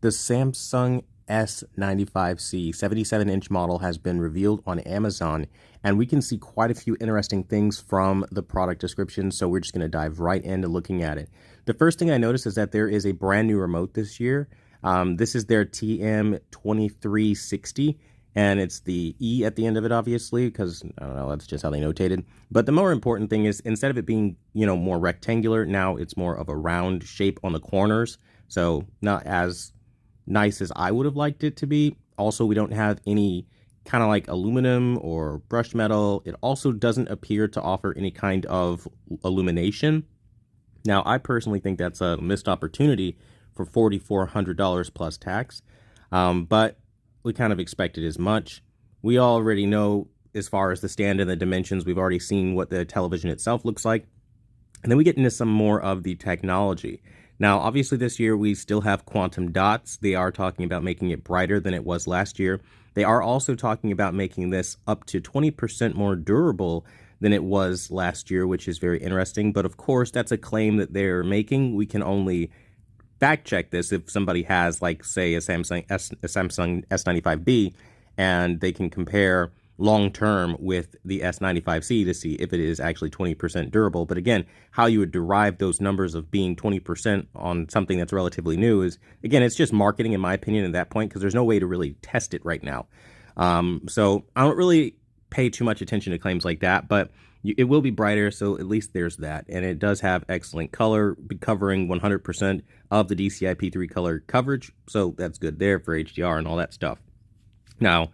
The Samsung S95C 77-inch model has been revealed on Amazon, and we can see quite a few interesting things from the product description, so we're just going to dive right into looking at it. The first thing I noticed is that there is a brand new remote this year. This is their TM2360, and it's the E at the end of it, obviously, because, I don't know, that's just how they notated. But the more important thing is, instead of it being, more rectangular, now it's more of a round shape on the corners, so not as nice as I would have liked it to be. Also, we don't have any kind of like aluminum or brushed metal. It also doesn't appear to offer any kind of illumination. Now, I personally think that's a missed opportunity for $4,400 plus tax, but we kind of expected as much. We already know, as far as the stand and the dimensions, we've already seen what the television itself looks like. And then we get into some more of the technology. Now, obviously this year we still have quantum dots. They are talking about making it brighter than it was last year. They are also talking about making this up to 20% more durable than it was last year, which is very interesting. But of course, that's a claim that they're making. We can only fact check this if somebody has, like, say, a Samsung S95B, and they can compare long-term with the S95C to see if it is actually 20% durable. But again, how you would derive those numbers of being 20% on something that's relatively new is, again, it's just marketing, in my opinion, at that point, because there's no way to really test it right now. So I don't really pay too much attention to claims like that, but it will be brighter, so at least there's that. And it does have excellent color, covering 100% of the DCI-P3 color coverage, so that's good there for HDR and all that stuff. Now,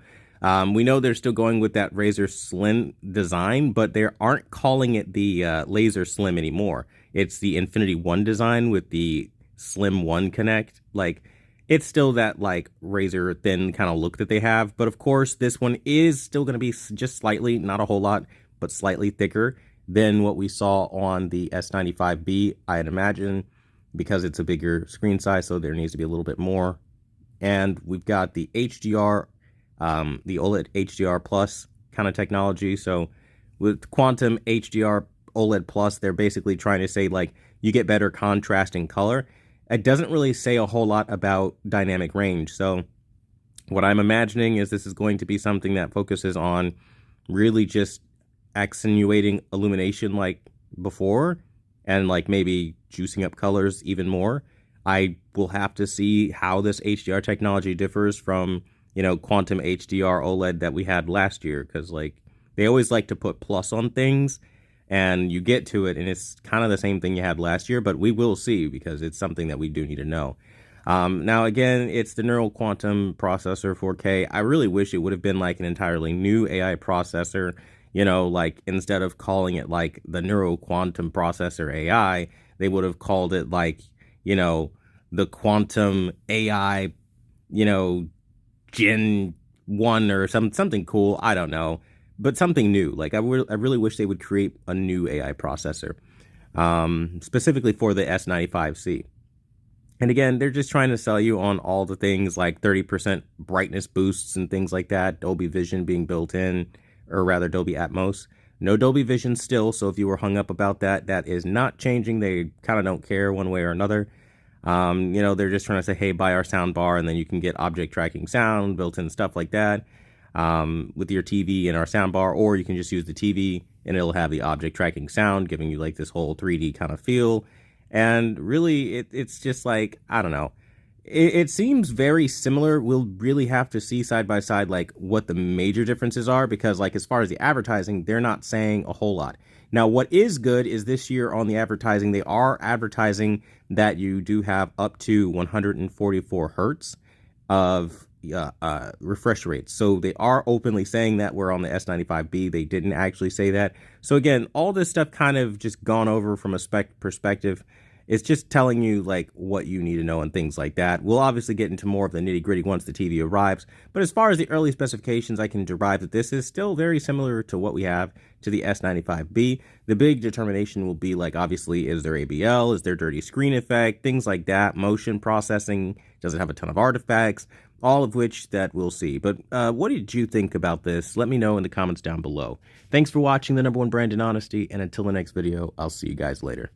we know they're still going with that Razor Slim design, but they aren't calling it the Laser Slim anymore. It's the Infinity One design with the Slim One Connect. Like, it's still that, like, razor thin kind of look that they have. But of course, this one is still going to be just slightly, not a whole lot, but slightly thicker than what we saw on the S95B, I'd imagine, because it's a bigger screen size, so there needs to be a little bit more. And we've got the HDR, the OLED HDR Plus kind of technology. So with Quantum HDR OLED Plus, they're basically trying to say, like, you get better contrast in color. It doesn't really say a whole lot about dynamic range. So what I'm imagining is this is going to be something that focuses on really just accentuating illumination like before, and like maybe juicing up colors even more. I will have to see how this HDR technology differs from, Quantum HDR OLED that we had last year, because, like, they always like to put plus on things, and you get to it, and it's kind of the same thing you had last year, but we will see, because it's something that we do need to know. Now, again, it's the Neural Quantum Processor 4K. I really wish it would have been, like, an entirely new AI processor, like, instead of calling it, like, the Neural Quantum Processor AI, they would have called it, like, the Quantum AI, Gen 1 or something cool. I don't know, but something new. Like, I really wish they would create a new AI processor, specifically for the S95C. And again, they're just trying to sell you on all the things like 30% brightness boosts and things like that, Dolby Vision being built in, or rather Dolby Atmos. No Dolby Vision still, so if you were hung up about that, that is not changing. They kind of don't care one way or another. They're just trying to say, hey, buy our sound bar, and then you can get object tracking sound, built-in stuff like that, with your TV and our sound bar, or you can just use the TV and it'll have the object tracking sound, giving you like this whole 3D kind of feel. And really, it's just like, I don't know. It seems very similar. We'll really have to see side by side, like, what the major differences are, because, like, as far as the advertising, they're not saying a whole lot. Now, what is good is this year on the advertising, they are advertising that you do have up to 144 hertz of refresh rates. So they are openly saying that, where on the S95B, they didn't actually say that. So again, all this stuff kind of just gone over from a spec perspective. It's just telling you, like, what you need to know and things like that. We'll obviously get into more of the nitty-gritty once the TV arrives, but as far as the early specifications, I can derive that this is still very similar to what we have to the S95B. The big determination will be, like, obviously, is there ABL, is there dirty screen effect, things like that, motion processing, does it have a ton of artifacts, all of which that we'll see. But what did you think about this? Let me know in the comments down below. Thanks for watching the #1 brand in honesty, and until the next video, I'll see you guys later.